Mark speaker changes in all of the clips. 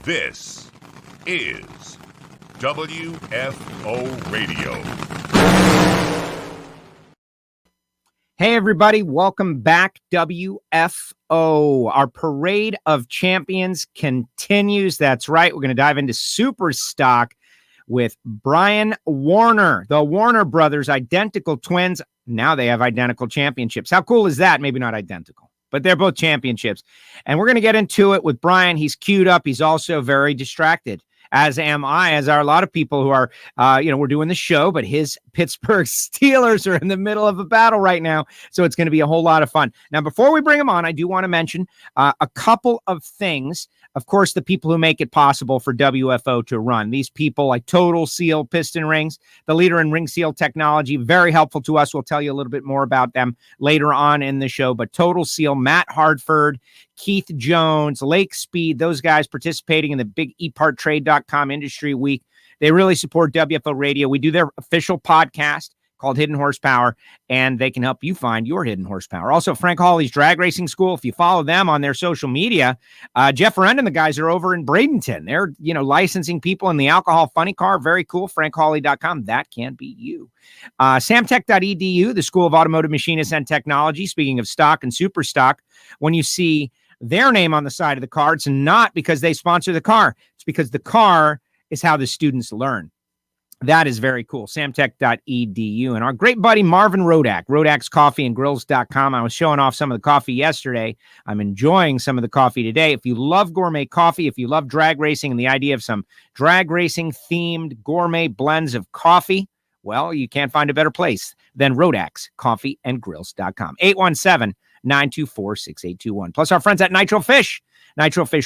Speaker 1: This is WFO Radio.
Speaker 2: Hey, everybody. Welcome back, WFO. Our Parade of Champions continues. That's right. We're going to dive into super stock with Bryan Worner, the Worner brothers, identical twins. Now they have identical championships. How cool is that? Maybe not identical, but they're both championships. And we're going to get into it with Bryan. He's queued up. He's also very distracted, as am I, as are a lot of people who are, we're doing the show, but his Pittsburgh Steelers are in the middle of a battle right now. So it's going to be a whole lot of fun. Now, before we bring him on, I do want to mention a couple of things. Of course, the people who make it possible for WFO to run. These people like Total Seal Piston Rings, the leader in ring seal technology, very helpful to us. We'll tell you a little bit more about them later on in the show. But Total Seal, Matt Hartford, Keith Jones, Lake Speed, those guys participating in the big eparttrade.com Industry Week. They really support WFO Radio. We do their official podcast called Hidden Horsepower, and they can help you find your hidden horsepower. Also, Frank Hawley's Drag Racing School. If you follow them on their social media, Jeff Arend and the guys are over in Bradenton. They're, licensing people in the alcohol funny car. Very cool. FrankHawley.com. That can be you. Samtech.edu, the School of Automotive Machinists and Technology. Speaking of stock and super stock, when you see their name on the side of the car, it's not because they sponsor the car. It's because the car is how the students learn. That is very cool. Samtech.edu. And our great buddy Marvin Rodak, Rodak'sCoffeeandGrills.com. I was showing off some of the coffee yesterday. I'm enjoying some of the coffee today. If you love gourmet coffee, if you love drag racing and the idea of some drag racing themed gourmet blends of coffee, well, you can't find a better place than Rodak'sCoffeeandGrills.com. 817-924-6821. Plus our friends at Nitro Fish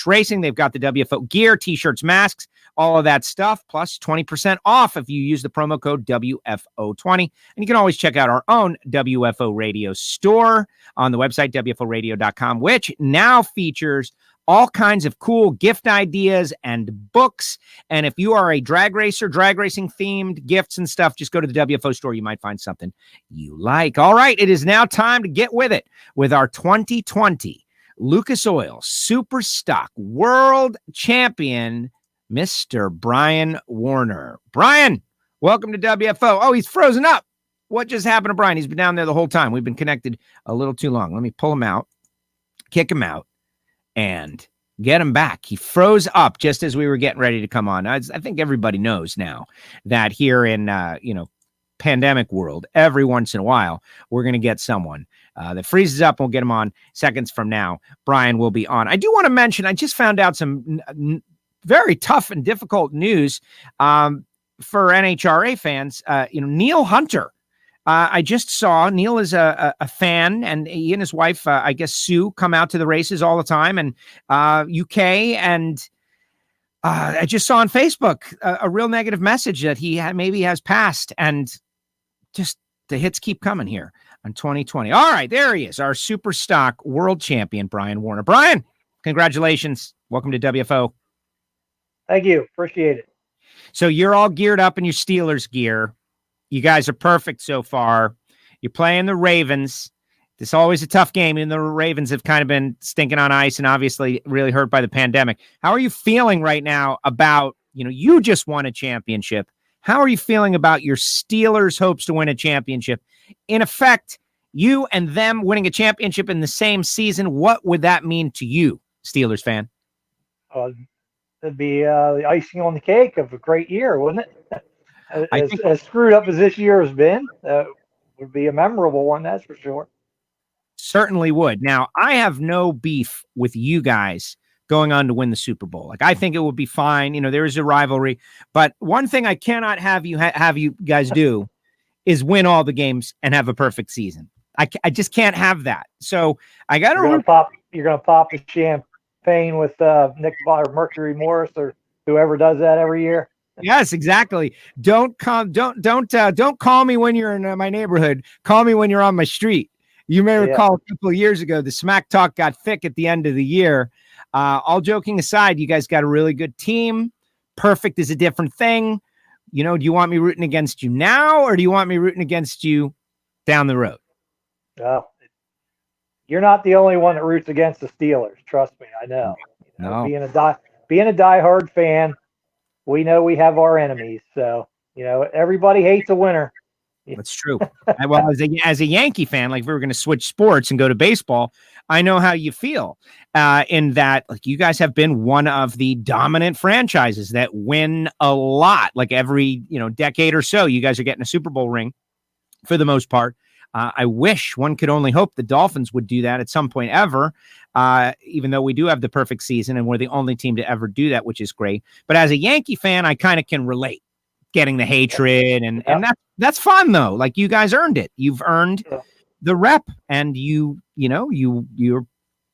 Speaker 2: Racing. They've got the WFO gear, t-shirts, masks, all of that stuff, plus 20% off if you use the promo code WFO20. And you can always check out our own WFO Radio store on the website, WFOradio.com, which now features all kinds of cool gift ideas and books. And if you are a drag racer, drag racing themed gifts and stuff, just go to the WFO store. You might find something you like. All right, it is now time to get with it with our 2020 Lucas Oil Super Stock World Champion, Mr. Bryan Worner. Bryan, welcome to WFO. Oh, he's frozen up. What just happened to Bryan? He's been down there the whole time. We've been connected a little too long. Let me pull him out, kick him out, and get him back. He froze up just as we were getting ready to come on. I think everybody knows now that here in, pandemic world, every once in a while, we're going to get someone that freezes up. We'll get him on seconds from now. Bryan will be on. I do want to mention, I just found out some very tough and difficult news for NHRA fans. Neil Hunter. I just saw Neil is a fan, and he and his wife, I guess Sue, come out to the races all the time, and UK. And I just saw on Facebook a real negative message that he maybe has passed, and just the hits keep coming here on 2020. All right, there he is, our super stock world champion, Bryan Worner. Bryan, congratulations. Welcome to WFO.
Speaker 3: Thank you. Appreciate it.
Speaker 2: So you're all geared up in your Steelers gear. You guys are perfect so far. You're playing the Ravens. This is always a tough game, and the Ravens have kind of been stinking on ice and obviously really hurt by the pandemic. How are you feeling right now about, you just won a championship. How are you feeling about your Steelers' hopes to win a championship? In effect, you and them winning a championship in the same season, what would that mean to you, Steelers fan?
Speaker 3: That'd be the icing on the cake of a great year, wouldn't it? As screwed up as this year has been, would be a memorable one, that's for sure.
Speaker 2: Certainly would. Now, I have no beef with you guys going on to win the Super Bowl. Like, I think it would be fine. There is a rivalry, but one thing I cannot have you guys do is win all the games and have a perfect season. I just can't have that. So I got to
Speaker 3: you're gonna pop the champagne with Nick or Mercury Morris or whoever does that every year.
Speaker 2: Yes, exactly. Don't call me when you're in my neighborhood. Call me when you're on my street. You may recall a couple of years ago, the smack talk got thick at the end of the year. All joking aside, you guys got a really good team. Perfect is a different thing. Do you want me rooting against you now, or do you want me rooting against you down the road?
Speaker 3: You're not the only one that roots against the Steelers. Trust me, I know.
Speaker 2: No.
Speaker 3: being a diehard fan, we know we have our enemies. So, everybody hates a winner.
Speaker 2: That's true. Well, as a Yankee fan, like if we were going to switch sports and go to baseball, I know how you feel in that, like, you guys have been one of the dominant franchises that win a lot. Like every, decade or so, you guys are getting a Super Bowl ring for the most part. I wish, one could only hope, the Dolphins would do that at some point ever, even though we do have the perfect season and we're the only team to ever do that, which is great. But as a Yankee fan, I kind of can relate getting the hatred and that's fun though. Like, you guys earned it. You've earned the rep, and you're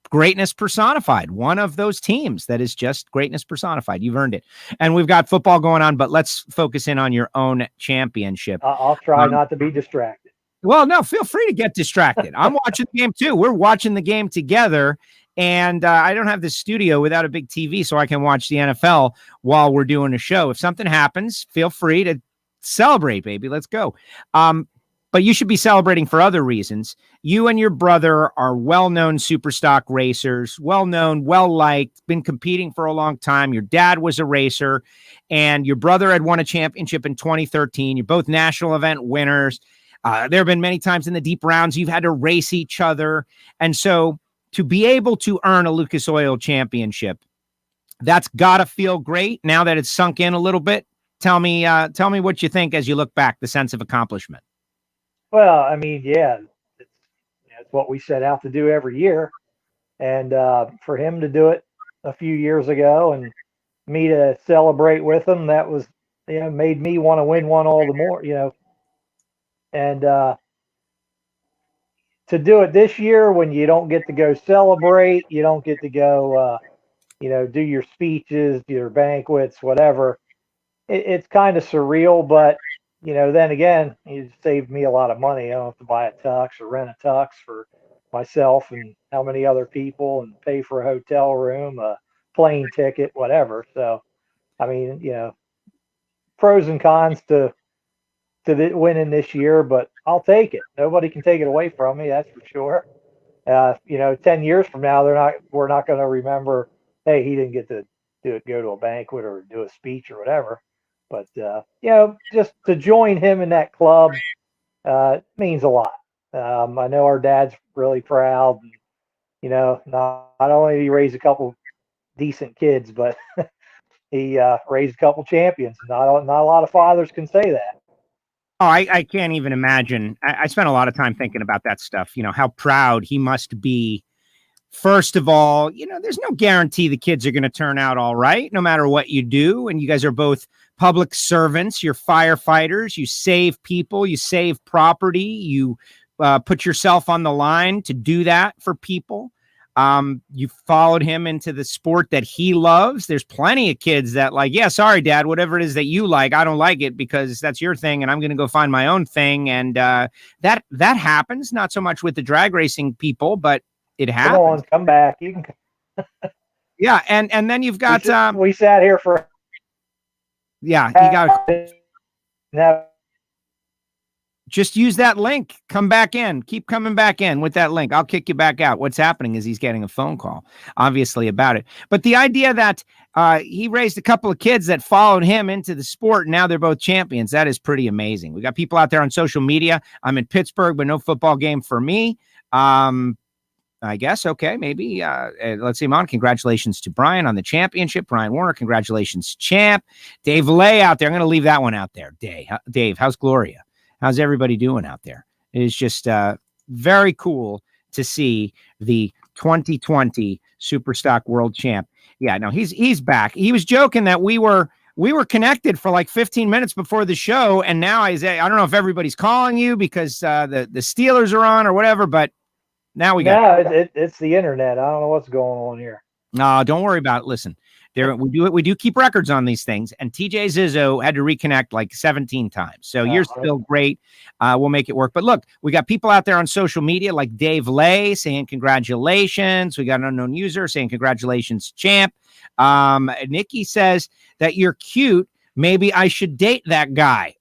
Speaker 2: greatness personified. One of those teams that is just greatness personified. You've earned it. And we've got football going on, but let's focus in on your own championship.
Speaker 3: I'll try not to be distracted.
Speaker 2: Well, no, feel free to get distracted. I'm watching the game too. We're watching the game together. And I don't have the studio without a big TV, so I can watch the NFL while we're doing a show. If something happens, feel free to celebrate, baby. Let's go. But you should be celebrating for other reasons. You and your brother are well-known super stock racers, well-known, well-liked, been competing for a long time. Your dad was a racer, and your brother had won a championship in 2013. You're both national event winners. There have been many times in the deep rounds you've had to race each other. And so to be able to earn a Lucas Oil championship, that's got to feel great now that it's sunk in a little bit. Tell me what you think as you look back, the sense of accomplishment.
Speaker 3: Well, I mean, it's what we set out to do every year. And for him to do it a few years ago and me to celebrate with him, that was, made me want to win one all the more, And to do it this year when you don't get to go celebrate, you don't get to go, do your speeches, your banquets, whatever. It's kind of surreal, but, then again, it saved me a lot of money. I don't have to buy a tux or rent a tux for myself and how many other people and pay for a hotel room, a plane ticket, whatever. So, I mean, pros and cons to winning this year, but I'll take it. Nobody can take it away from me, that's for sure. 10 years from now, we're not going to remember, hey, he didn't get to go to a banquet or do a speech or whatever. But just to join him in that club means a lot. I know our dad's really proud. Not only did he raise a couple decent kids, but he raised a couple champions. Not a lot of fathers can say that.
Speaker 2: Oh, I can't even imagine. I spent a lot of time thinking about that stuff, how proud he must be. First of all, there's no guarantee the kids are going to turn out all right, no matter what you do. And you guys are both public servants. You're firefighters. You save people. You save property. You put yourself on the line to do that for people. You followed him into the sport that he loves. There's plenty of kids that sorry, Dad, whatever it is that you like, I don't like it because that's your thing. And I'm going to go find my own thing. And that happens, not so much with the drag racing people, but it happens.
Speaker 3: Come on, come back. You can.
Speaker 2: Yeah. And then you've got,
Speaker 3: we sat here for.
Speaker 2: Yeah. You got.
Speaker 3: Now,
Speaker 2: just use that link. Come back in. Keep coming back in with that link. I'll kick you back out. What's happening is he's getting a phone call, obviously, about it. But the idea that he raised a couple of kids that followed him into the sport, and now they're both champions, that is pretty amazing. We got people out there on social media. I'm in Pittsburgh, but no football game for me. I guess. Okay, maybe. Let's see, Mon. Congratulations to Bryan on the championship. Bryan Worner, congratulations, champ. Dave Lay out there. I'm going to leave that one out there. Dave, how's Gloria? How's everybody doing out there? It is just very cool to see the 2020 Superstock World Champ. Yeah, no, he's back. He was joking that we were connected for like 15 minutes before the show, and now I don't know if everybody's calling you because the Steelers are on or whatever, but now we got
Speaker 3: it's the internet. I don't know what's going on here.
Speaker 2: No, don't worry about it. Listen. We do keep records on these things, and TJ Zizzo had to reconnect like 17 times. So you're still great. We'll make it work. But look, we got people out there on social media like Dave Lay saying congratulations. We got an unknown user saying congratulations, champ. Nikki says that you're cute. Maybe I should date that guy.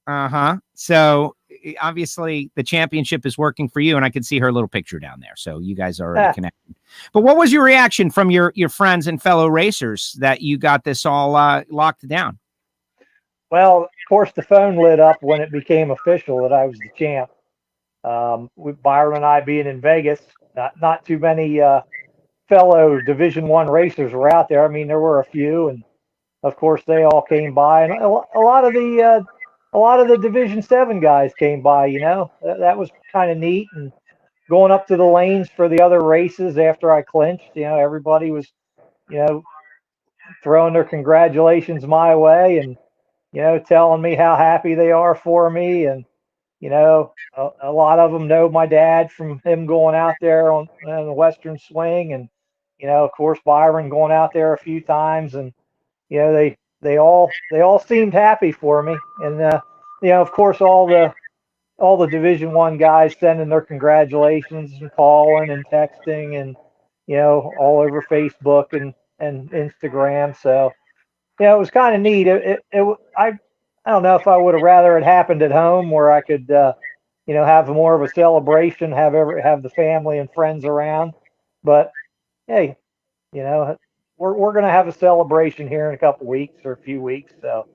Speaker 2: So obviously the championship is working for you, and I can see her little picture down there. So you guys are already connected. But what was your reaction from your friends and fellow racers that you got this all locked down?
Speaker 3: Well, of course, the phone lit up when it became official that I was the champ. With Byron and I being in Vegas, not too many fellow Division I racers were out there. I mean, there were a few, and of course, they all came by, and a lot of the Division 7 guys came by. You know, that was kind of neat. And going up to the lanes for the other races after I clinched, you know, everybody was, you know, throwing their congratulations my way, and you know, telling me how happy they are for me. And you know, a lot of them know my dad from him going out there on the Western Swing, and you know, of course, Byron going out there a few times, and you know, they all seemed happy for me. And you know, of course, all the Division I guys sending their congratulations and calling and texting, and you know, all over Facebook and Instagram. So you know, it was kind of neat. I don't know if I would have rather it happened at home where I could you know, have more of a celebration, have the family and friends around. But hey, you know, we're going to have a celebration here in a couple weeks or a few weeks. So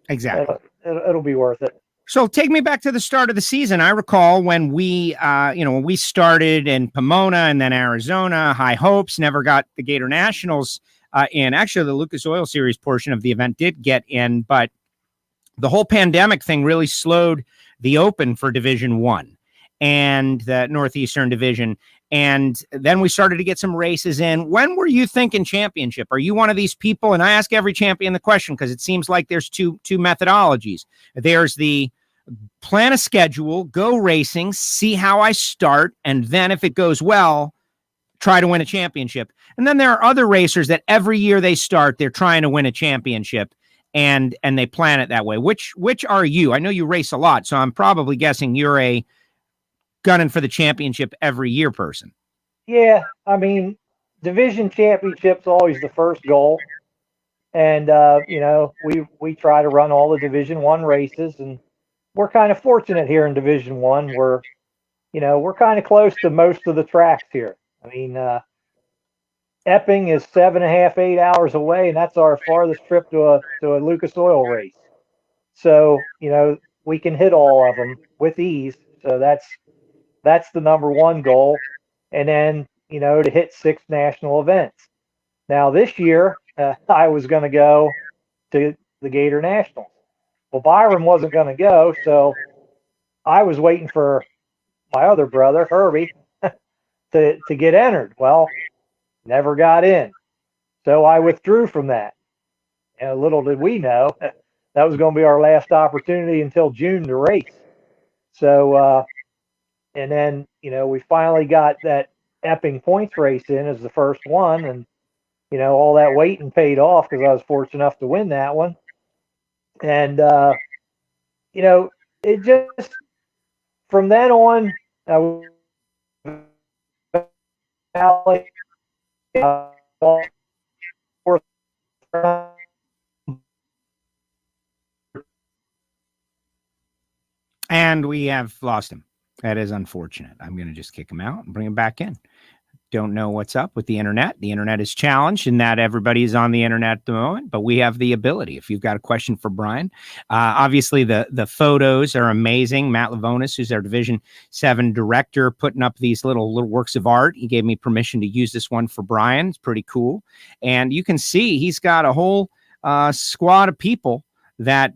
Speaker 2: Exactly.
Speaker 3: it'll be worth it.
Speaker 2: So take me back to the start of the season. I recall when we, when we started in Pomona and then Arizona, high hopes, never got the Gator Nationals in. Actually, the Lucas Oil Series portion of the event did get in, but the whole pandemic thing really slowed the Open for Division I and the Northeastern Division. And then we started to get some races in. When were you thinking championship? Are you one of these people? And I ask every champion the question because it seems like there's two methodologies. There's the plan a schedule, go racing, see how I start, and then if it goes well, try to win a championship. And then there are other racers that every year they start, they're trying to win a championship, and they plan it that way. Which are you? I know you race a lot, so I'm probably guessing you're a gunning for the championship every year person.
Speaker 3: Yeah, I mean, division championship's always the first goal. And you know, we try to run all the Division I races, and we're kind of fortunate here in Division I. You know, we're kind of close to most of the tracks here. I mean, Epping is 7.5, 8 hours away, and that's our farthest trip to a Lucas Oil race. So, you know, we can hit all of them with ease. So that's the number one goal. And then, you know, to hit 6 national events. Now this year, I was going to go to the Gator Nationals. Well, Byron wasn't going to go, so I was waiting for my other brother, Herbie, to get entered. Well, never got in. So I withdrew from that. And little did we know that was going to be our last opportunity until June to race. So, and then, you know, we finally got that Epping points race in as the first one. And, you know, all that waiting paid off because I was fortunate enough to win that one. And, you know, it just, from then on,
Speaker 2: and we have lost him. That is unfortunate. I'm going to just kick him out and bring him back in. Don't know what's up with the internet. The internet is challenged in that everybody is on the internet at the moment, but we have the ability. If you've got a question for Bryan, obviously the photos are amazing. Matt Lavonis, who's our Division 7 director, putting up these little works of art. He gave me permission to use this one for Bryan. It's pretty cool. And you can see he's got a whole squad of people that,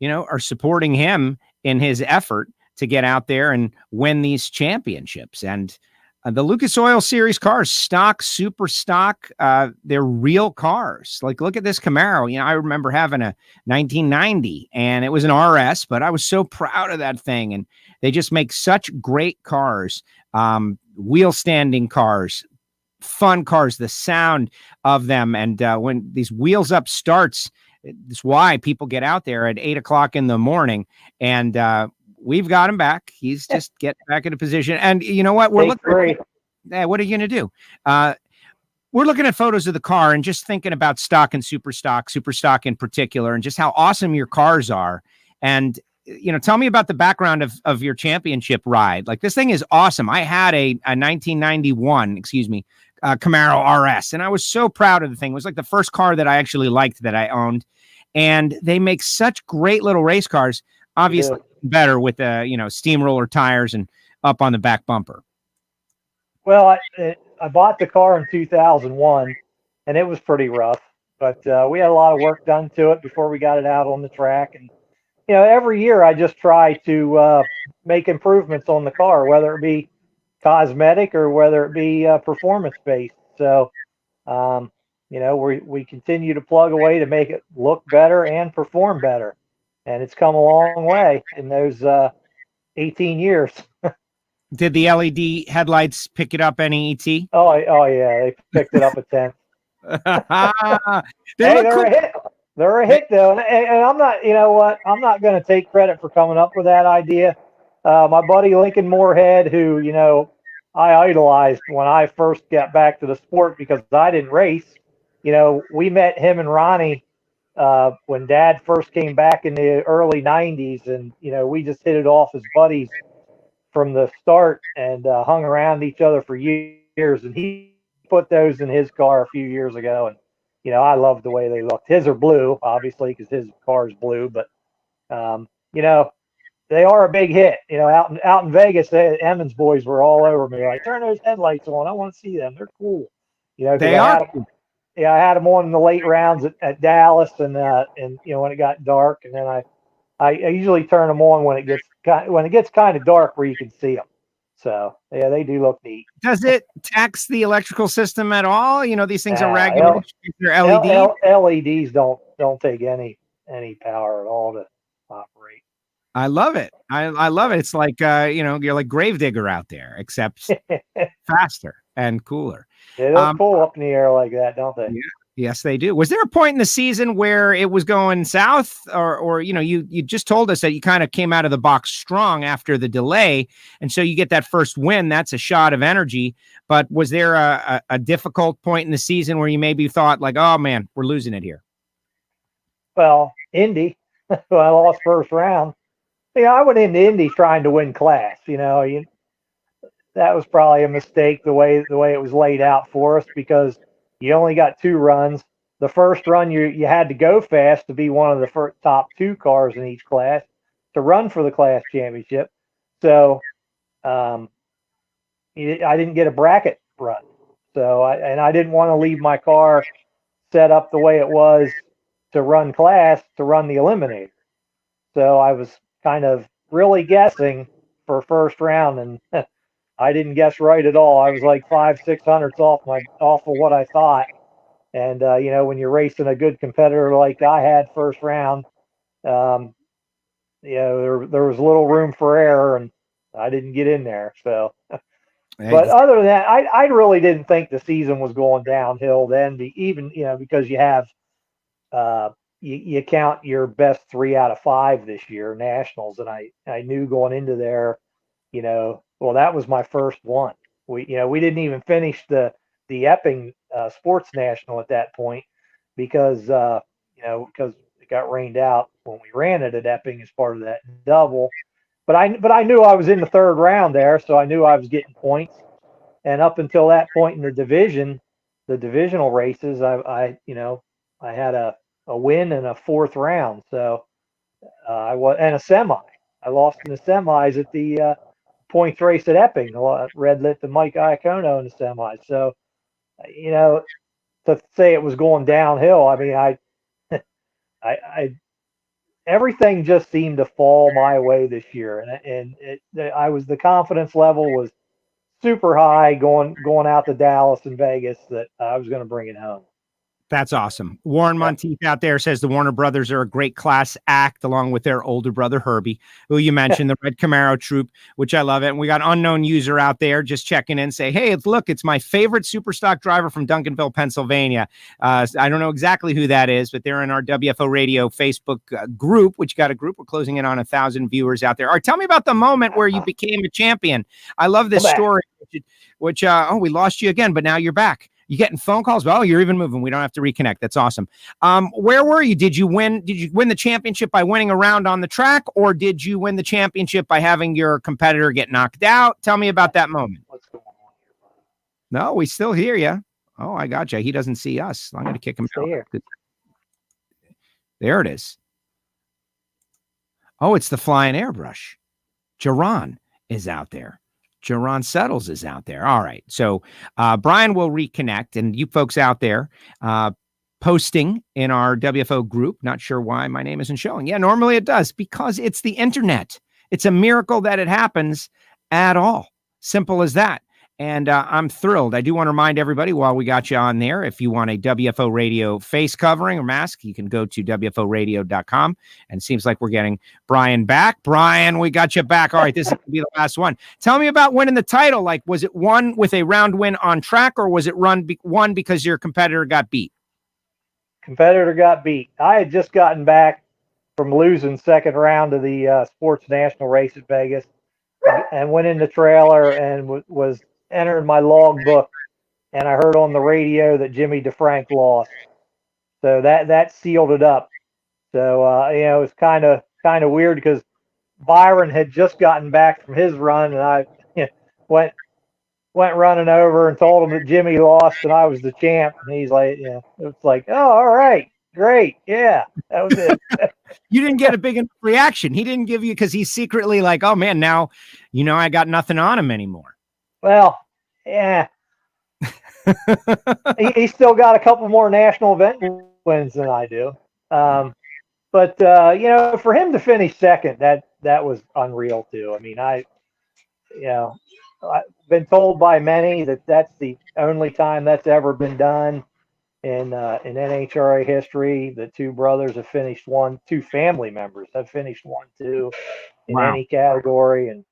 Speaker 2: you know, are supporting him in his effort to get out there and win these championships. And the Lucas Oil Series cars, stock, super stock, they're real cars. Like, look at this Camaro. You know, I remember having a 1990, and it was an RS, but I was so proud of that thing. And they just make such great cars, wheel standing cars, fun cars, the sound of them. And when these wheels up starts, it's why people get out there at 8 o'clock in the morning. And we've got him back. He's just getting back into position. And you know what? We're looking. What are you going to do? We're looking at photos of the car and just thinking about stock and super stock in particular, and just how awesome your cars are. And tell me about the background of your championship ride. Like, this thing is awesome. I had a 1991, Camaro RS, and I was so proud of the thing. It was like the first car that I actually liked that I owned. And they make such great little race cars, obviously better with steamroller tires and up on the back bumper.
Speaker 3: Well, I bought the car in 2001, and it was pretty rough, but we had a lot of work done to it before we got it out on the track. And every year I just try to make improvements on the car, whether it be cosmetic or whether it be performance based. So, we continue to plug away to make it look better and perform better. And it's come a long way in those 18 years.
Speaker 2: Did the LED headlights pick it up any ET?
Speaker 3: Oh yeah, they picked it up a 10.
Speaker 2: They're cool.
Speaker 3: A hit. They're a hit though, and I'm not. You know what? I'm not going to take credit for coming up with that idea. My buddy Lincoln Moorhead, who I idolized when I first got back to the sport because I didn't race. We met him and Ronnie when Dad first came back in the early '90s, and we just hit it off as buddies from the start and hung around each other for years. And he put those in his car a few years ago, and I love the way they looked. His are blue, obviously, because his car's blue, but they are a big hit. Out in Vegas, Emmons boys were all over me, like, turn those headlights on. I want to see them. They're cool.
Speaker 2: They are.
Speaker 3: I had them on in the late rounds at Dallas, and when it got dark, and then I usually turn them on when it gets kind of dark where you can see them. So yeah, they do look neat.
Speaker 2: Does it tax the electrical system at all? These things are regular. They're LED.
Speaker 3: LEDs don't take any power at all to operate.
Speaker 2: I love it. I love it. It's like you're like Gravedigger out there, except faster and cooler.
Speaker 3: They look cool up in the air like that, don't they?
Speaker 2: Yeah. Yes, they do. Was there a point in the season where it was going south, or you just told us that you kind of came out of the box strong after the delay, and so you get that first win? That's a shot of energy. But was there a difficult point in the season where you maybe thought like, oh man, we're losing it here?
Speaker 3: Well, Indy, I lost first round. I went into Indy trying to win class. That was probably a mistake the way it was laid out for us, because you only got 2 runs. The first run, you had to go fast to be one of the first top 2 cars in each class to run for the class championship. So I didn't get a bracket run. So I didn't want to leave my car set up the way it was to run class, to run the eliminator. So I was kind of really guessing for first round, and I didn't guess right at all. I was like 500-600 off of what I thought. And when you're racing a good competitor like I had first round, there was little room for error, and I didn't get in there. So, but other than that, I really didn't think the season was going downhill then. Because you have you count your best 3 out of 5 this year nationals, and I knew going into there, well, that was my first one. We didn't even finish the Epping Sports National at that point because it got rained out when we ran it at Epping as part of that double. But I knew I was in the 3rd round there, so I knew I was getting points. And up until that point in the divisional races, I had a win and a 4th round. So and a semi. I lost in the semis at the points race at Epping. Red lit to Mike Iacono in the semis. So, to say it was going downhill, I mean, I everything just seemed to fall my way this year, and the confidence level was super high going out to Dallas and Vegas that I was going to bring it home.
Speaker 2: That's awesome. Warren Monteith out there says the Warner brothers are a great class act, along with their older brother, Herbie, who you mentioned, the Red Camaro Troop, which I love it. And we got unknown user out there just checking in, say, hey, look, it's my favorite super stock driver from Duncanville, Pennsylvania. I don't know exactly who that is, but they're in our WFO Radio Facebook group, which got a group. We're closing in on 1,000 viewers out there. All right, tell me about the moment where you became a champion. I love this story, which we lost you again, but now you're back. You getting phone calls? Oh, you're even moving. We don't have to reconnect. That's awesome. Where were you? Did you win the championship by winning a round on the track, or did you win the championship by having your competitor get knocked out? Tell me about that moment.
Speaker 3: What's going on here?
Speaker 2: No, we still hear you. Oh, I got you. He doesn't see us. I'm going to kick him out.
Speaker 3: Here.
Speaker 2: There it is. Oh, it's the flying airbrush. Jaron is out there. Jaron Settles is out there. All right. So Bryan will reconnect, and you folks out there posting in our WFO group. Not sure why my name isn't showing. Yeah, normally it does, because it's the internet. It's a miracle that it happens at all. Simple as that. And I'm thrilled. I do want to remind everybody while we got you on there, if you want a WFO radio face covering or mask, you can go to WFOradio.com. And it seems like we're getting Bryan back. Bryan, we got you back. All right, this is going to be the last one. Tell me about winning the title. Like, was it won with a round win on track, or was it won because your competitor got beat?
Speaker 3: Competitor got beat. I had just gotten back from losing second round of the Sports National race at Vegas, and went in the trailer and was entering my logbook, and I heard on the radio that Jimmy DeFrank lost. So that sealed it up. So it was kind of weird, because Byron had just gotten back from his run, and I went running over and told him that Jimmy lost and I was the champ. And he's like, it's like, oh, all right, great, yeah, that was it.
Speaker 2: You didn't get a big enough reaction. He didn't give you, because he's secretly like, oh man, now I got nothing on him anymore.
Speaker 3: Well, yeah. He's still got a couple more national event wins than I do. But for him to finish second, that was unreal too. I mean, I've been told by many that that's the only time that's ever been done in NHRA history. The two brothers have finished one, two family members have finished 1-2 in any category. And,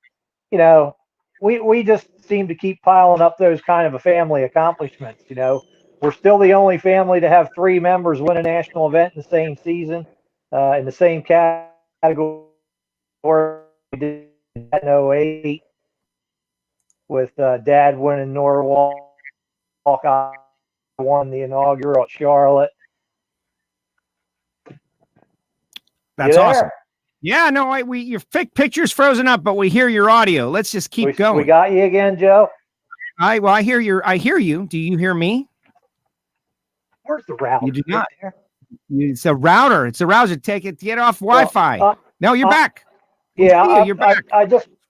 Speaker 3: we just seem to keep piling up those kind of a family accomplishments. We're still the only family to have 3 members win a national event in the same season, in the same category. We did that in 08 with Dad winning Norwalk. I won the inaugural at Charlotte.
Speaker 2: That's awesome. Yeah, no, your picture's frozen up, but we hear your audio. Let's just keep going.
Speaker 3: We got you again, Joe.
Speaker 2: I hear you. Do you hear me?
Speaker 3: Where's the router?
Speaker 2: You do not. It's a router. It's a router. Get off Wi-Fi. No, you're back.
Speaker 3: Yeah,
Speaker 2: you're back.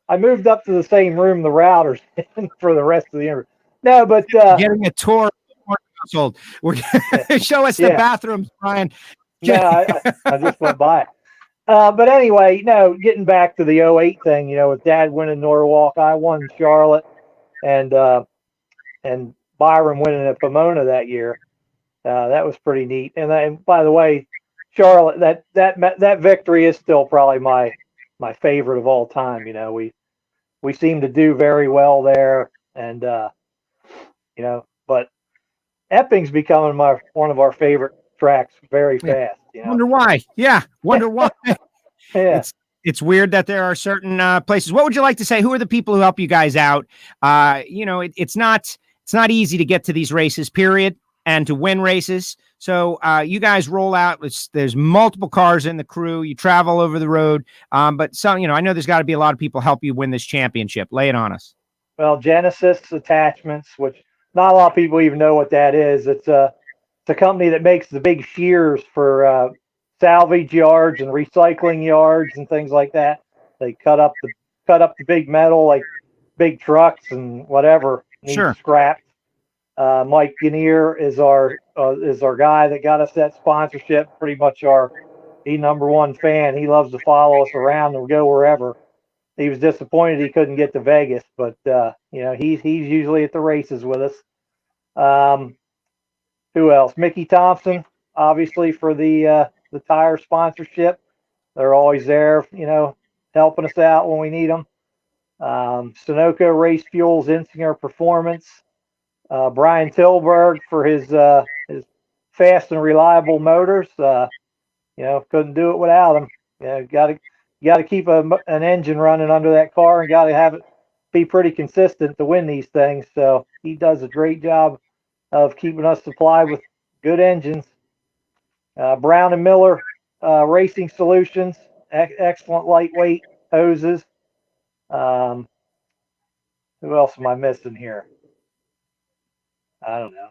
Speaker 3: I moved up to the same room the router's in for the rest of the interview. No, but
Speaker 2: getting a tour of the household. Show us the bathrooms, Bryan.
Speaker 3: Yeah, I just went by it. But anyway, getting back to the 08 thing, with Dad winning Norwalk, I won Charlotte, and Byron winning at Pomona that year. That was pretty neat. And by the way, Charlotte, that victory is still probably my favorite of all time. We seem to do very well there, and but Epping's becoming one of our favorite tracks very fast.
Speaker 2: Wonder why? Yeah, wonder why.
Speaker 3: Yeah.
Speaker 2: It's weird that there are certain places. What would you like to say? Who are the people who help you guys out? It's not easy to get to these races, period, and to win races. So you guys roll out. There's multiple cars in the crew. You travel over the road. But some, I know there's got to be a lot of people help you win this championship. Lay it on us.
Speaker 3: Well, Genesis Attachments, which not a lot of people even know what that is. It's a company that makes the big shears for salvage yards and recycling yards and things like that. They cut up the big metal, like big trucks and whatever needs scrapped. Mike Gannier is our guy that got us that sponsorship. Pretty much he number one fan. He loves to follow us around and go wherever. He was disappointed he couldn't get to Vegas, but he's usually at the races with us. Who else? Mickey Thompson, obviously, for the tire sponsorship. They're always there, helping us out when we need them. Sunoco Race Fuels, Insinger Performance. Brian Tilburg for his fast and reliable motors. Couldn't do it without him. Got to keep an engine running under that car, and got to have it be pretty consistent to win these things. So he does a great job of keeping us supplied with good engines. Brown and Miller Racing Solutions, excellent lightweight hoses. Who else am I missing here? I don't know.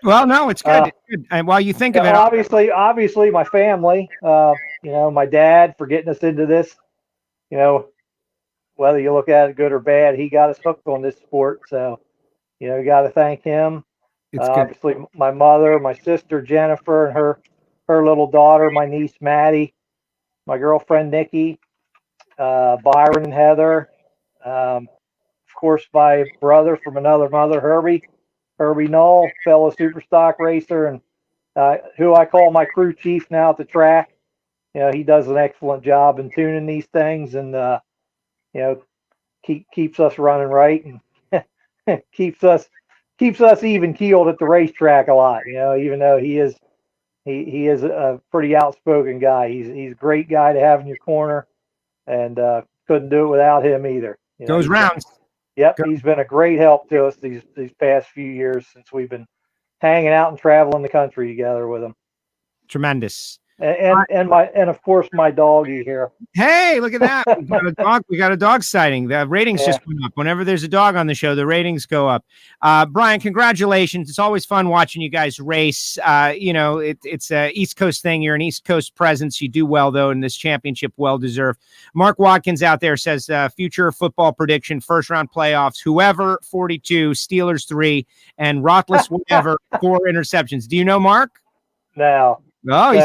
Speaker 2: Well, no, it's good. It's good. And while you think of it,
Speaker 3: obviously, my family. My dad for getting us into this. Whether you look at it good or bad, he got us hooked on this sport. So, you got to thank him.
Speaker 2: it's good.
Speaker 3: Obviously, my mother, my sister Jennifer, and her little daughter, my niece Maddie, my girlfriend Nikki, Byron and Heather. Of course, my brother from another mother, Herbie Knoll, fellow super stock racer, and who I call my crew chief now at the track. He does an excellent job in tuning these things, and keeps us running right, and keeps us even keeled at the racetrack a lot. Even though he is a pretty outspoken guy. He's a great guy to have in your corner, and couldn't do it without him either.
Speaker 2: Goes rounds.
Speaker 3: Yep, he's been a great help to us these past few years since we've been hanging out and traveling the country together with him.
Speaker 2: Tremendous.
Speaker 3: And of course my doggy here.
Speaker 2: Hey, look at that. We got a dog sighting. The ratings just went up. Whenever there's a dog on the show, the ratings go up. Bryan, congratulations. It's always fun watching you guys race. It's a East Coast thing. You're an East Coast presence. You do well, though, in this championship, well-deserved. Mark Watkins out there says future football prediction, first-round playoffs, whoever, 42, Steelers 3, and Roethlis, whatever, 4 interceptions. Do you know Mark?
Speaker 3: No.
Speaker 2: Oh, he's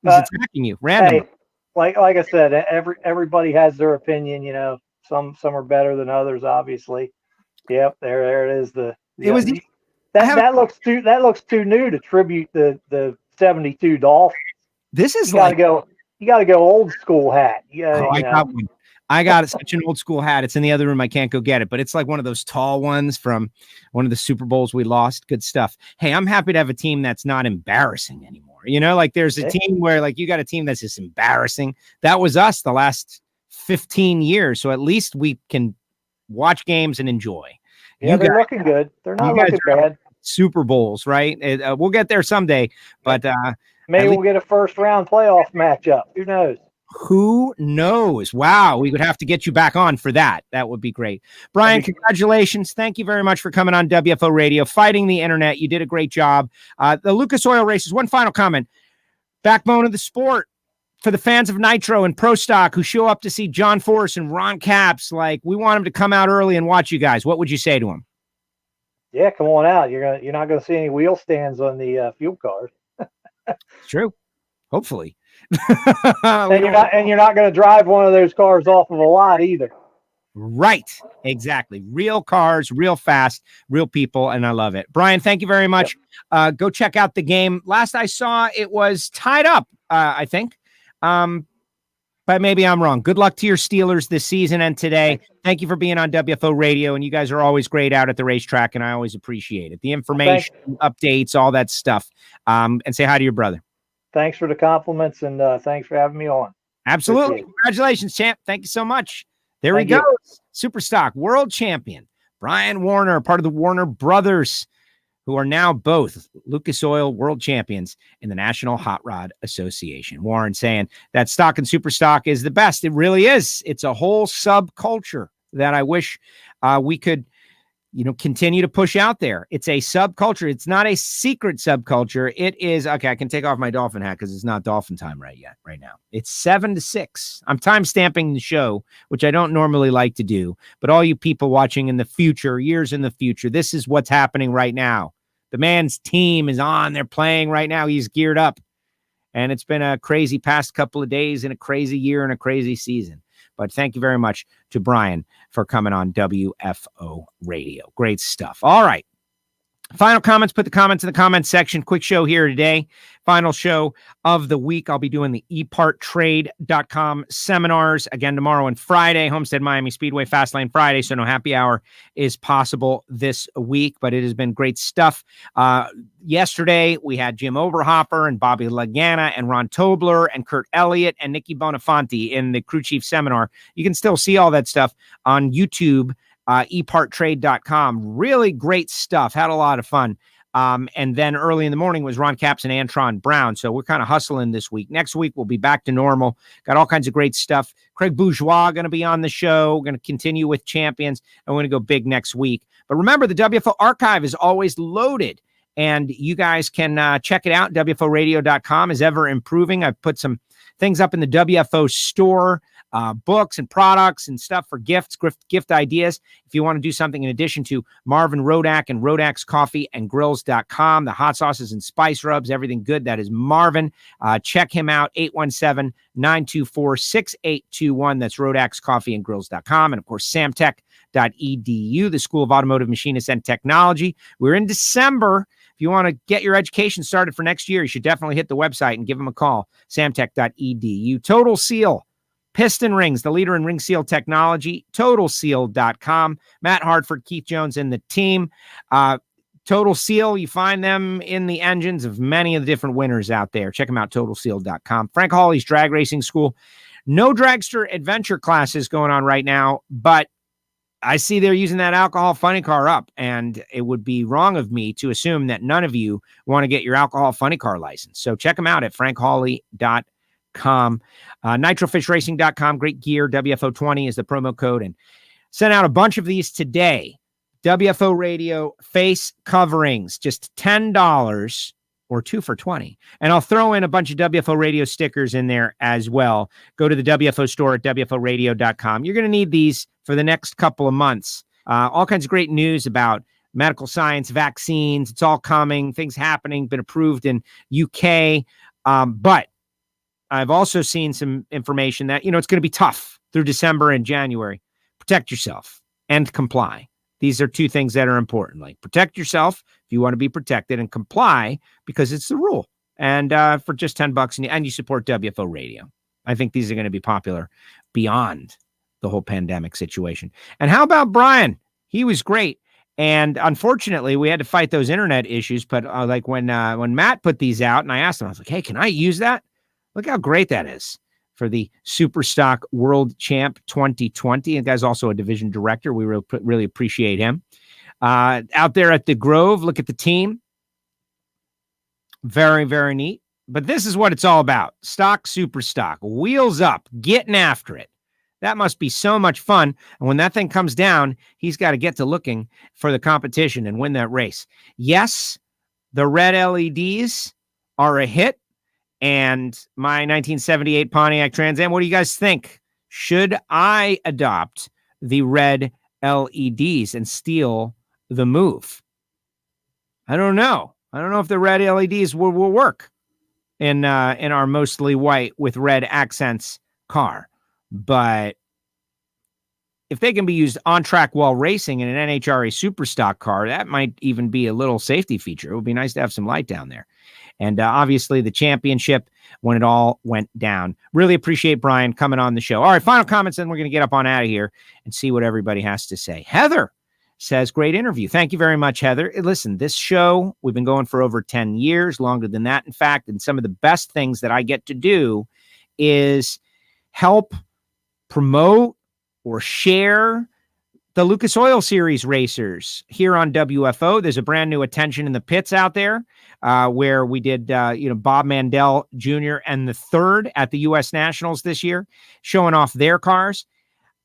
Speaker 2: attacking you randomly.
Speaker 3: Hey, like I said, everybody has their opinion. Some are better than others, obviously. Yep, there it is. That looks too new to tribute the 72 Dolphins.
Speaker 2: This is
Speaker 3: you gotta go old school hat.
Speaker 2: I got one. I got such an old school hat. It's in the other room. I can't go get it, but it's like one of those tall ones from one of the Super Bowls we lost. Good stuff. Hey, I'm happy to have a team that's not embarrassing anymore. There's a team where you got a team that's just embarrassing. That was us the last 15 years. So at least we can watch games and enjoy.
Speaker 3: Yeah, they're looking good. They're not looking bad.
Speaker 2: Super Bowls, right? We'll get there someday, but
Speaker 3: maybe we'll get a first round playoff matchup. Who knows?
Speaker 2: Who knows? Wow, we would have to get you back on for that. That would be great. Bryan, congratulations. Thank you very much for coming on WFO Radio, fighting the internet. You did a great job. The Lucas Oil races, one final comment. Backbone of the sport for the fans of Nitro and Pro Stock who show up to see John Force and Ron Capps. We want them to come out early and watch you guys. What would you say to them?
Speaker 3: Yeah, come on out. You're not going to see any wheel stands on the fuel cars.
Speaker 2: It's true. Hopefully.
Speaker 3: And you're not going to drive one of those cars off of a lot either.
Speaker 2: Right. Exactly. Real cars, real fast, real people. And I love it. Bryan, thank you very much. Yep. Go check out the game. Last I saw, it was tied up, I think. But maybe I'm wrong. Good luck to your Steelers this season and today. Thank you for being on WFO Radio. And you guys are always great out at the racetrack. And I always appreciate it. The information, updates, all that stuff. And say hi to your brother.
Speaker 3: Thanks for the compliments, and thanks for having me on.
Speaker 2: Absolutely. Congratulations, champ. Thank you so much. There he goes. Super Stock World Champion, Bryan Worner, part of the Warner brothers, who are now both Lucas Oil World Champions in the National Hot Rod Association. Warren saying that stock and super stock is the best. It really is. It's a whole subculture that I wish we could continue to push out there. It's a subculture. It's not a secret subculture. It is, okay, I can take off my dolphin hat because it's not dolphin time right now. It's 7 to 6. I'm time stamping the show, which I don't normally like to do, but all you people watching in the future, years in the future, this is what's happening right now. The man's team is on. They're playing right now. He's geared up. And it's been a crazy past couple of days and a crazy year and a crazy season. But thank you very much to Bryan for coming on WFO Radio. Great stuff. All right. Final comments. Put the comments in the comments section. Quick show here today. Final show of the week. I'll be doing the eparttrade.com seminars again tomorrow and Friday. Homestead Miami Speedway Fastlane Friday. So no happy hour is possible this week, but it has been great stuff. Yesterday we had Jim Oberhopper and Bobby Lagana and Ron Tobler and Kurt Elliott and Nikki Bonafonte in the crew chief seminar. You can still see all that stuff on YouTube. eparttrade.com. Really great stuff. Had a lot of fun. And then early in the morning was Ron Capps and Antron Brown. So we're kind of hustling this week. Next week, we'll be back to normal. Got all kinds of great stuff. Craig Bourgeois going to be on the show. We're going to continue with champions. And we're going to go big next week. But remember, the WFO archive is always loaded. And you guys can check it out. WFOradio.com is ever improving. I've put some things up in the WFO store, books and products and stuff for gifts, gift ideas. If you want to do something in addition to Marvin Rodak and Rodak's Coffee and Grills.com, the hot sauces and spice rubs, everything good. That is Marvin. Check him out, 817-924-6821. That's Rodak's Coffee and Grills.com. And of course, samtech.edu, the School of Automotive Machinists and Technology. We're in December. If you want to get your education started for next year, you should definitely hit the website and give them a call, samtech.edu. Total Seal Piston Rings, the leader in ring seal technology, totalseal.com. Matt Hartford, Keith Jones, and the team. Total Seal, you find them in the engines of many of the different winners out there. Check them out, totalseal.com. Frank Hawley's Drag Racing School. No dragster adventure classes going on right now, but I see they're using that alcohol funny car up, and it would be wrong of me to assume that none of you want to get your alcohol funny car license. So check them out at frankhawley.com. Nitrofishracing.com, great gear. WFO20 is the promo code, and sent out a bunch of these today. WFO Radio face coverings, just $10 or 2 for $20. And I'll throw in a bunch of WFO Radio stickers in there as well. Go to the WFO store at WFOradio.com. You're going to need these for the next couple of months. All kinds of great news about medical science, vaccines. It's all coming. Things happening. Been approved in UK. But I've also seen some information that, it's going to be tough through December and January. Protect yourself and comply. These are two things that are important. Like, protect yourself if you want to be protected, and comply because it's the rule. And for just $10 and you support WFO Radio. I think these are going to be popular beyond the whole pandemic situation. And how about Bryan? He was great. And unfortunately, we had to fight those internet issues. But like when Matt put these out and I asked him, I was like, hey, can I use that? Look how great that is for the Superstock World Champ 2020. And the guy's also a division director. We really appreciate him. Out there at the Grove, look at the team. Very, very neat. But this is what it's all about. Stock, Superstock, wheels up, getting after it. That must be so much fun. And when that thing comes down, he's got to get to looking for the competition and win that race. Yes, the red LEDs are a hit. And my 1978 Pontiac Trans Am, what do you guys think? Should I adopt the red LEDs and steal the move? I don't know. I don't know if the red LEDs will work in our mostly white with red accents car. But if they can be used on track while racing in an NHRA Superstock car, that might even be a little safety feature. It would be nice to have some light down there. And obviously the championship when it all went down. Really appreciate Bryan coming on the show. All right, final comments, then we're going to get up on out of here and see what everybody has to say. Heather says, great interview. Thank you very much, Heather. Listen, this show, we've been going for over 10 years, longer than that, in fact. And some of the best things that I get to do is help promote or share the Lucas Oil Series racers here on WFO. There's a brand new Attention in the Pits out there where we did, Bob Mandel Jr. and the third at the U.S. Nationals this year, showing off their cars.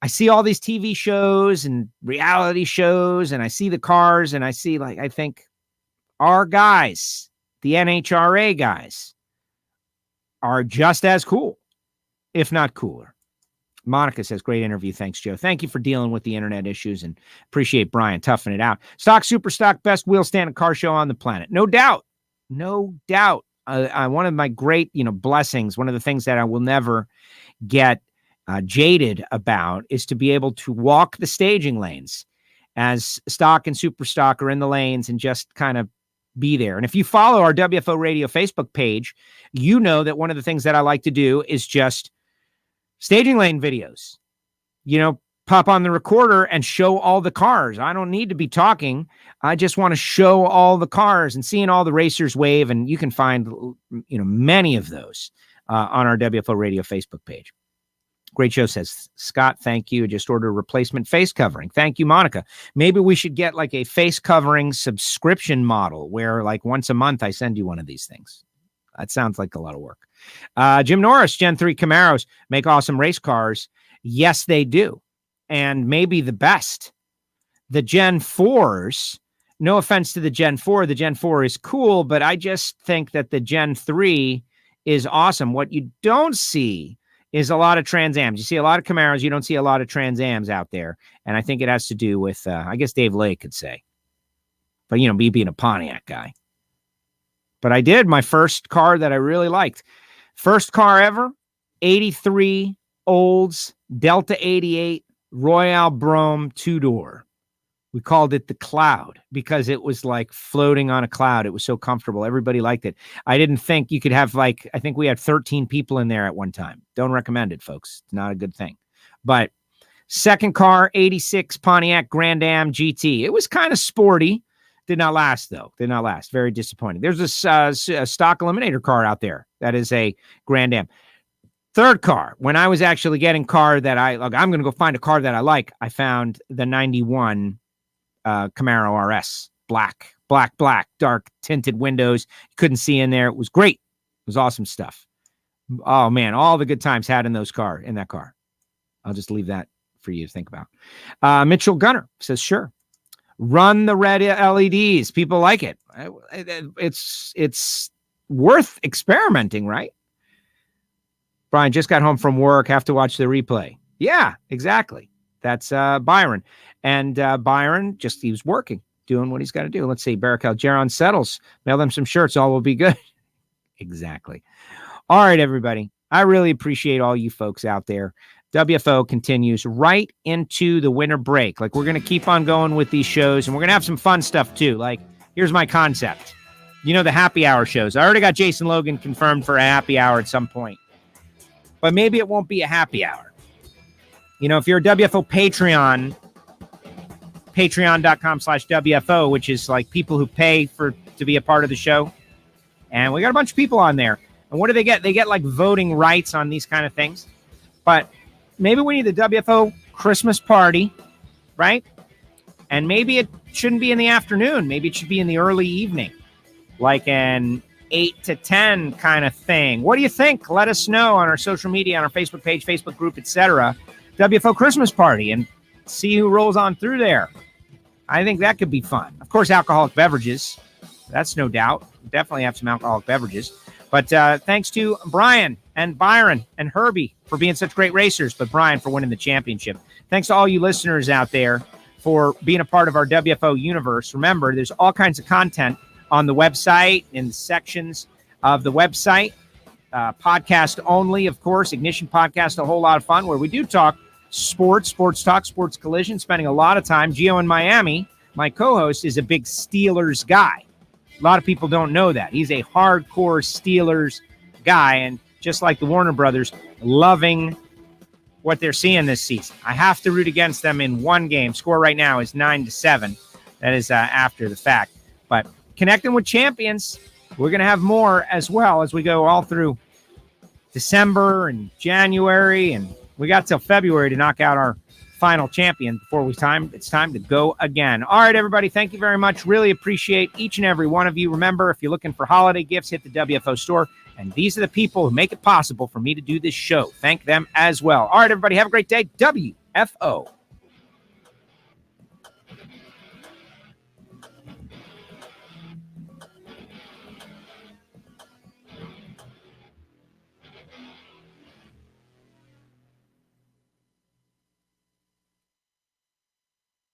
Speaker 2: I see all these TV shows and reality shows, and I see the cars, and I think our guys, the NHRA guys, are just as cool, if not cooler. Monica says, great interview. Thanks, Joe. Thank you for dealing with the internet issues, and appreciate Bryan toughing it out. Stock, Superstock, best wheel stand and car show on the planet. No doubt. No doubt. One of my great, blessings, one of the things that I will never get jaded about is to be able to walk the staging lanes as Stock and Superstock are in the lanes and just kind of be there. And if you follow our WFO Radio Facebook page, you know that one of the things that I like to do is just staging lane videos, pop on the recorder and show all the cars. I don't need to be talking. I just want to show all the cars and seeing all the racers wave. And you can find, many of those on our WFO Radio Facebook page. Great show, says Scott. Thank you. Just ordered a replacement face covering. Thank you, Monica. Maybe we should get like a face covering subscription model where like once a month I send you one of these things. That sounds like a lot of work. Jim Norris, Gen 3 Camaros make awesome race cars. Yes, they do. And maybe the best. The Gen 4s, no offense to the Gen 4, the Gen 4 is cool, but I just think that the Gen 3 is awesome. What you don't see is a lot of Trans Ams. You see a lot of Camaros. You don't see a lot of Trans Ams out there. And I think it has to do with, I guess Dave Lake could say. But, you know, me being a Pontiac guy. But I did my first car that I really liked. First car ever, 83 Olds Delta 88 Royale Brome 2-door. We called it the Cloud because it was like floating on a cloud. It was so comfortable. Everybody liked it. I didn't think you could have I think we had 13 people in there at one time. Don't recommend it, folks. It's not a good thing. But second car, 86 Pontiac Grand Am GT. It was kind of sporty. Did not last, though. Did not last. Very disappointing. There's a stock Eliminator car out there. That is a Grand Am. Third car, when I was actually getting car that I'm going to go find a car that I like, I found the 91 Camaro RS, black, dark tinted windows. You couldn't see in there. It was great. It was awesome stuff. Oh man, all the good times had in that car. I'll just leave that for you to think about. Mitchell Gunner says, sure. Run the red LEDs. People like it. It's worth experimenting, right? Brian just got home from work. Have to watch the replay. Yeah, exactly. That's Byron. And Byron, he was working, doing what he's got to do. Let's see. Barakel, Jaron settles. Mail them some shirts. All will be good. Exactly. All right, everybody. I really appreciate all you folks out there. WFO continues right into the winter break. Like, we're going to keep on going with these shows, and we're going to have some fun stuff, too. Like, here's my concept. You know, the happy hour shows. I already got Jason Logan confirmed for a happy hour at some point. But maybe it won't be a happy hour. You know, if you're a WFO Patreon, patreon.com/WFO, which is like people who pay to be a part of the show. And we got a bunch of people on there. And what do they get? They get like voting rights on these kind of things. But maybe we need the WFO Christmas party, right? And maybe it shouldn't be in the afternoon. Maybe it should be in the early evening, like an 8 to 10 kind of thing. What do you think? Let us know on our social media, on our Facebook page, Facebook group, etc. WFO Christmas party, and see who rolls on through there. I think that could be fun. Of course, alcoholic beverages. That's no doubt. Definitely have some alcoholic beverages. But thanks to Brian and Byron and Herbie for being such great racers, but Brian for winning the championship. Thanks to all you listeners out there for being a part of our WFO universe. Remember, there's all kinds of content on the website, in the sections of the website. Podcast only, of course. Ignition Podcast, a whole lot of fun, where we do talk sports talk, sports collision, spending a lot of time. Gio in Miami, my co-host, is a big Steelers guy. A lot of people don't know that. He's a hardcore Steelers guy, and just like the Warner brothers, loving what they're seeing this season. I have to root against them in one game. Score right now is 9-7. That is after the fact. But connecting with champions, we're going to have more as well as we go all through December and January, and we got till February to knock out our final champion before it's time to go again. All right, everybody, thank you very much. Really appreciate each and every one of you. Remember, if you're looking for holiday gifts, hit the WFO store. And these are the people who make it possible for me to do this show. Thank them as well. All right, everybody, have a great day. WFO.